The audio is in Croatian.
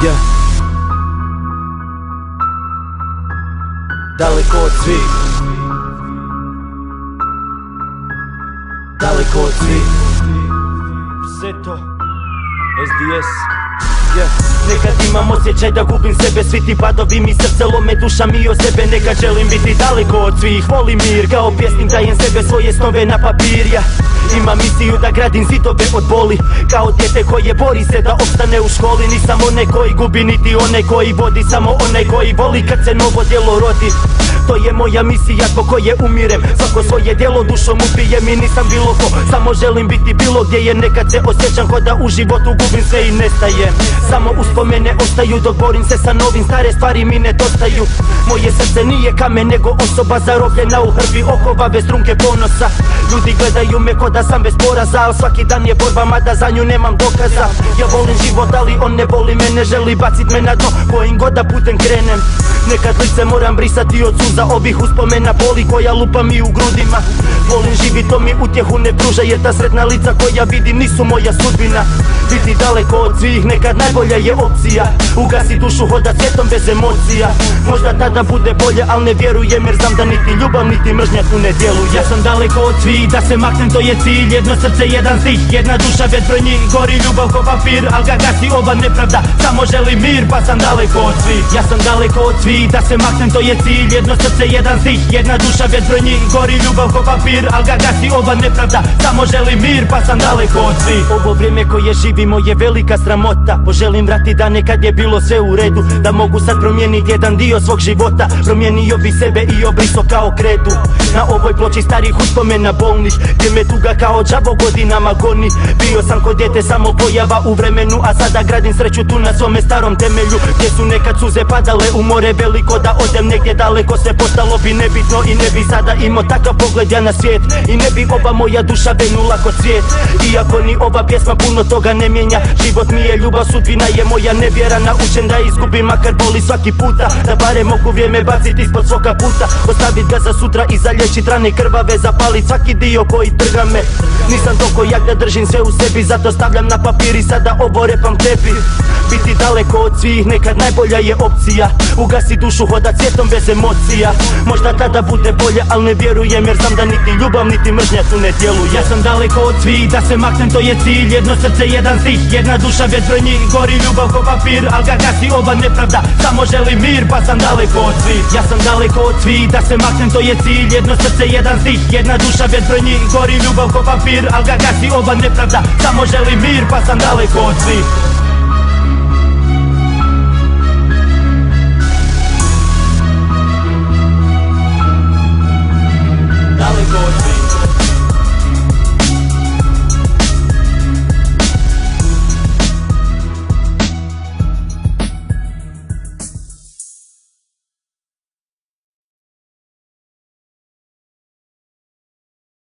Yeah. Daleko od svih, daleko od svih. Zeto, SDS. Yeah. Nekad imam osjećaj da gubim sebe, svi ti padovi mi srce lome, duša mi o sebe. Nekad želim biti daleko od svih, volim mir, kao pjesnik dajem sebe, svoje snove na papir. Ja imam misiju da gradim zidove od boli, kao dijete koje bori se da opstane u školi. Nisam onaj koji gubi, niti onaj koji vodi, samo onaj koji voli kad se novo djelo rodi. To je moja misija zbog koje umirem, svako svoje djelo dušom upijem i nisam bilo ko, samo želim biti bilo gdje. Jer nekad se osjećam ko da u životu gubim sve i nestajem. Samo uspomene ostaju dok borim se sa novim, stare stvari mi nedostaju. Moje srce nije kamen nego osoba zarobljena u hrpi okova bez trunke ponosa. Ljudi gledaju me ko da sam bez poraza, al svaki dan je borba mada za nju nemam dokaza. Ja volim život ali on ne voli mene, želi bacit me na dno kojim god da putem krenem. Nekad lice moram brisati od suza ovih uspomena boli koja lupa mi u grudima. Volim živit, to mi utjehu ne pruža, jer ta sretna lica koja vidim nisu moja sudbina. Biti daleko od svih nekad najbolja je opcija, ugasi dušu, hoda svijetom bez emocija. Možda tada bude bolje, al ne vjerujem jer znam da niti ljubav niti mržnja tu ne djeluje. Ja sam daleko od svih, da se maknem to je cilj, jedno srce, jedan stih, jedna duša bez brojnji. Gori ljubav ko vampir, al ga gasi ova nepravda, samo želim mir pa sam daleko od svih. Ja sam daleko od svih, da se maknem to je cilj, jedno srce, jedan stih, jedna duša bez brojnji. Gori ljubav ko vampir, al ga gasi ova nepravda, samo želim mir pa sam daleko od svih. Ovo vrijeme koje živimo je velika sramota, poželim vrati dane kad je bilo sve u redu, da mogu sad promijeniti jedan dio svog života. Promijenio bi sebe i obriso kao kredu. Na ovoj ploči starih uspomena bolnih, gdje me tuga kao đavo godinama goni. Bio sam ko dijete samo pojava u vremenu, a sada gradim sreću tu na svome starom temelju. Gdje su nekad suze padale u more veliko, da odem negdje daleko sve postalo bi nebitno. I ne bi sada imao takav pogled ja na svijet, i ne bi ova moja duša venula ko cvijet. Iako ni ova pjesma puno toga ne mijenja, život mi je ljubav, sudbina je moja nevjera. Naučen da izgubim makar boli svaki puta, da barem mogu vrijeme baciti ispod svoga puta. Ostavit ga za sutra i zalječit rane krvave, zapalit svaki dio koji trga me. Nisam toliko jak da držim sve u sebi, zato stavljam na papir i sada ovo repam tebi. Biti daleko od svih nekad najbolja je opcija, ugasi dušu, hoda cvijetom bez emocija. Možda tada bude bolje, al ne vjerujem jer znam da niti ljubav niti mržnja tu ne djeluje. Ja sam daleko od svih, da se maknem to je cilj, jedno srce, jedan stih, jedna duša bez brojnji. Gori ljubav ko vampir, al ga gasi ova nepravda, samo želim mir pa sam daleko od svih. Ja sam daleko od svih, da se maknem to je cilj, jedno srce, jedan stih, jedna duša bez brojnji. Gori ljubav ko vampir, al ga gasi ova nepravda, samo želim mir pa sam daleko od svih.